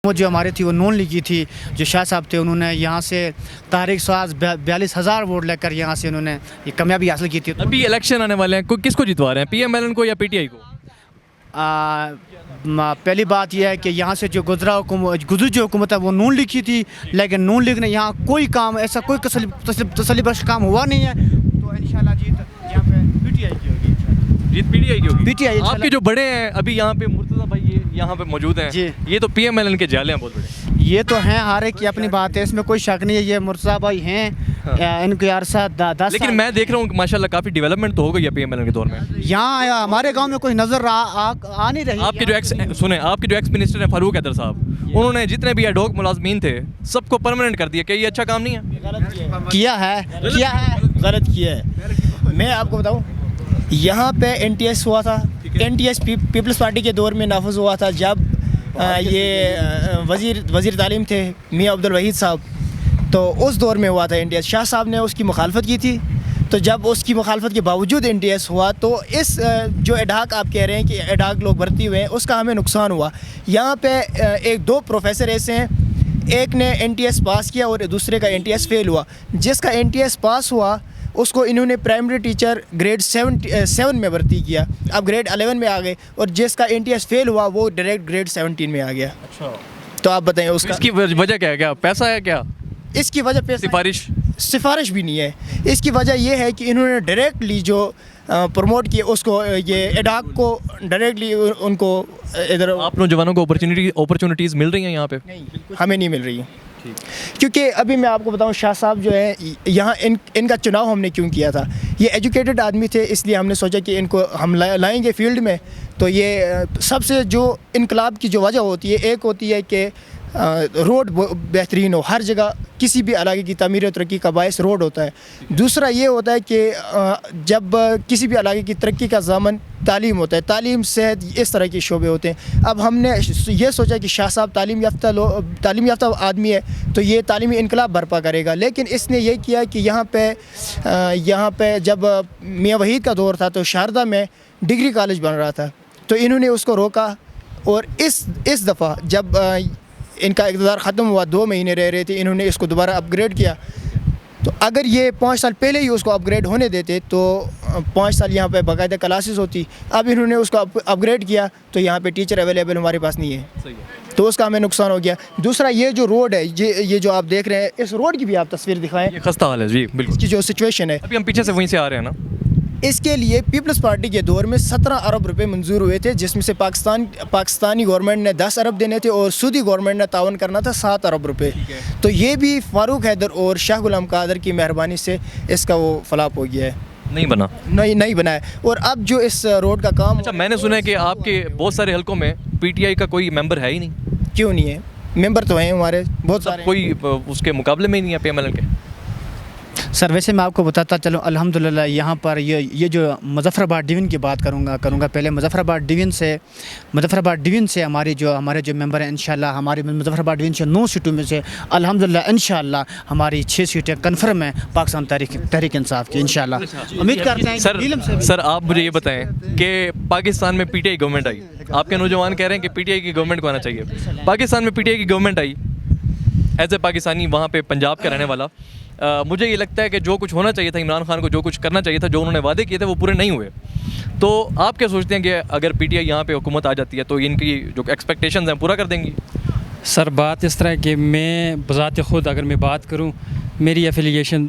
وہ جو ہماری تھی وہ نون لیگی تھی، جو شاہ صاحب تھے انہوں نے یہاں سے تحریک ساز 42,000 ووٹ لے کر یہاں سے انہوں نے یہ کامیابی حاصل کی تھی. ابھی الیکشن آنے والے ہیں، کس کو جتوا رہے ہیں، پی ایم ایل این کو یا پی ٹی آئی کو؟ پہلی بات یہ ہے کہ یہاں سے جو گزری جو حکومت ہے وہ نون لیگ کی تھی، لیکن نون لیگ نے یہاں کوئی کام ایسا کوئی تسلی بخش کام ہوا نہیں ہے. تو انشاءاللہ جیت یہاں پہ پی ٹی آئی کی ہوگی. جیت پی ٹی آئی کی ہوگی. پی ٹی آئی آپ کے جو بڑے ہیں ابھی یہاں پہ مرتضیٰ بھائی یہاں پہ موجود ہیں جی، یہ تو پی ایم ایل این کے جالے ہیں بہت بڑے. یہ تو ہیں، ہر ایک کی اپنی بات ہے، اس میں کوئی شک نہیں ہے. یہ مرتضیٰ بھائی ہیں، ان کے عرصہ 10 لیکن میں دیکھ رہا ہوں کہ ماشاءاللہ کافی ڈیولپمنٹ تو ہو گئی ہے پی ایم ایل این کے دور میں. یہاں ہمارے گاؤں میں کوئی نظر آ نہیں رہی. آپ کے جو ایکس منسٹر ہیں فاروق حیدر صاحب، انہوں نے جتنے بھی ایڈ ہوک ملازمین تھے سب کو پرماننٹ کر دیا. کہ یہ اچھا کام نہیں ہے؟ کیا ہے غلط کیا ہے. میں آپ کو بتاؤں، یہاں پہ این ٹی ایس ہوا تھا. N T S Peoples Party کے دور میں نافذ ہوا تھا جب یہ وزیر تعلیم تھے میاں عبدالوحید صاحب. تو اس دور میں ہوا تھا این ٹی ایس. شاہ صاحب نے اس کی مخالفت کی تھی. تو جب اس کی مخالفت کے باوجود این ٹی ایس ہوا تو اس جو ایڈاک آپ کہہ رہے ہیں کہ ایڈاک لوگ بھرتی ہوئے ہیں، اس کا ہمیں نقصان ہوا. یہاں پہ دو پروفیسر ایسے ہیں، ایک نے این ٹی ایس پاس کیا اور دوسرے کا این ٹی ایس فیل ہوا. جس کا این ٹی ایس پاس ہوا اس کو انہوں نے پرائمری ٹیچر گریڈ 7 میں بھرتی کیا. اب گریڈ 11 میں آ گئے، اور جس کا این ٹی ایس فیل ہوا وہ ڈائریکٹ گریڈ 17 میں آ گیا. اچھا، تو آپ بتائیں اس کی وجہ کیا ہے؟ کیا پیسہ ہے؟ کیا اس کی وجہ پہ سفارش بھی نہیں ہے. اس کی وجہ یہ ہے کہ انہوں نے ڈائریکٹلی جو پروموٹ کیا اس کو، یہ ایڈاک کو ڈائریکٹلی ان کو ادھر. آپ نوجوانوں کو اپرچونیٹیز مل رہی ہیں یہاں پہ؟ نہیں، ہمیں نہیں مل رہی ہے. کیونکہ ابھی میں آپ کو بتاؤں، شاہ صاحب جو ہے یہاں ان کا چناؤ ہم نے کیوں کیا تھا؟ یہ ایجوکیٹڈ آدمی تھے، اس لیے ہم نے سوچا کہ ان کو ہم لائیں گے فیلڈ میں. تو یہ سب سے جو انقلاب کی جو وجہ ہوتی ہے، ایک ہوتی ہے کہ روڈ بہترین ہو. ہر جگہ کسی بھی علاقے کی تعمیر و ترقی کا باعث روڈ ہوتا ہے. دوسرا یہ ہوتا ہے کہ جب کسی بھی علاقے کی ترقی کا ضامن تعلیم ہوتا ہے، تعلیم، صحت، اس طرح کے شعبے ہوتے ہیں. اب ہم نے یہ سوچا کہ شاہ صاحب تعلیم یافتہ آدمی ہے تو یہ تعلیمی انقلاب برپا کرے گا. لیکن اس نے یہ کیا کہ یہاں پہ جب میاں وحید کا دور تھا تو شاردا میں ڈگری کالج بن رہا تھا، تو انہوں نے اس کو روکا. اور اس دفعہ جب ان کا اقتدار ختم ہوا، 2 مہینے رہ رہے تھے، انہوں نے اس کو دوبارہ اپ گریڈ کیا. تو اگر یہ 5 سال پہلے ہی اس کو اپ گریڈ ہونے دیتے تو 5 سال یہاں پہ باقاعدہ کلاسز ہوتی. اب انہوں نے اس کو اپ گریڈ کیا تو یہاں پہ ٹیچر اویلیبل ہمارے پاس نہیں ہے، تو اس کا ہمیں نقصان ہو گیا. دوسرا یہ جو روڈ ہے، یہ جو آپ دیکھ رہے ہیں، اس روڈ کی بھی آپ تصویر دکھائیں. یہ خستہ حال ہے جی، بالکل. اس کی جو سچویشن ہے، ابھی ہم پیچھے سے وہیں سے آ رہے ہیں نا. اس کے لیے پیپلز پارٹی کے دور میں 17 ارب روپے منظور ہوئے تھے، جس میں سے پاکستانی گورنمنٹ نے 10 ارب دینے تھے اور سعودی گورنمنٹ نے تعاون کرنا تھا 7 ارب روپے. تو یہ بھی فاروق حیدر اور شاہ غلام قادر کی مہربانی سے اس کا وہ فلاپ ہو گیا ہے، نہیں بنا ہے. اور اب جو اس روڈ کا کام، اچھا، میں نے سنا ہے کہ آپ کے بہت سارے حلقوں میں پی ٹی آئی کا کوئی ممبر ہے ہی نہیں. کیوں نہیں ہے؟ ممبر تو ہیں ہمارے بہت سارے. کوئی اس کے مقابلے میں ہی نہیں ہے پی ایم ایل این کے. سر ویسے میں آپ کو بتاتا چلوں، الحمدللہ یہاں پر یہ جو مظفر آباد ڈویژن کی بات کروں گا. پہلے مظفر آباد ڈویژن سے ہمارے جو ممبر ہیں، انشاءاللہ ہماری مظفر آباد ڈویژن سے 9 سیٹوں میں سے الحمدللہ انشاءاللہ ہماری 6 سیٹیں کنفرم ہیں پاکستان تحریک انصاف کی. انشاءاللہ امید کرتے ہیں. سر آپ مجھے یہ بتائیں کہ پاکستان میں پی ٹی آئی گورنمنٹ آئی، آپ کے نوجوان کہہ رہے ہیں کہ پی ٹی آئی کی گورنمنٹ کو آنا چاہیے. پاکستان میں پی ٹی آئی کی government I, as a Pakistani وہاں پہ پنجاب کا رہنے والا، مجھے یہ لگتا ہے کہ جو کچھ ہونا چاہیے تھا، عمران خان کو جو کچھ کرنا چاہیے تھا، جو انہوں نے وعدے کیے تھے وہ پورے نہیں ہوئے. تو آپ کیا سوچتے ہیں کہ اگر پی ٹی آئی یہاں پہ حکومت آ جاتی ہے تو ان کی جو ایکسپیکٹیشنز ہیں پورا کر دیں گی؟ سر بات اس طرح کہ میں بذات خود اگر میں بات کروں، میری ایفیلیشن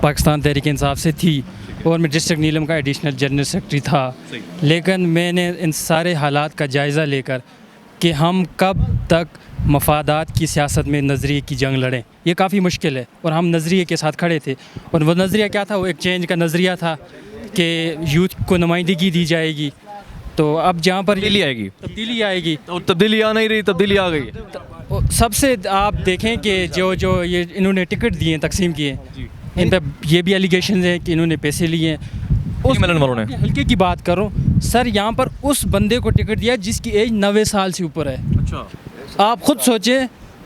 پاکستان تحریک انصاف سے تھی اور میں ڈسٹرکٹ نیلم کا ایڈیشنل جنرل سیکرٹری تھا. لیکن میں نے ان سارے حالات کا جائزہ لے کر کہ ہم کب تک مفادات کی سیاست میں نظریے کی جنگ لڑیں، یہ کافی مشکل ہے. اور ہم نظریے کے ساتھ کھڑے تھے، اور وہ نظریہ کیا تھا؟ وہ ایک چینج کا نظریہ تھا کہ یوتھ کو نمائندگی دی جائے گی. تو اب جہاں پر تبدیلی آئے گی، اور تبدیلی آ نہیں رہی، تبدیلی آ گئی. سب سے آپ دیکھیں کہ جو یہ انہوں نے ٹکٹ دیے تقسیم کیے، ان پہ یہ بھی ایلیگیشنز ہیں کہ انہوں نے پیسے لیے ہیں. اس حلقے کی بات کروں سر، یہاں پر اس بندے کو ٹکٹ دیا جس کی ایج 90 سال سے اوپر ہے. اچھا، آپ خود سوچیں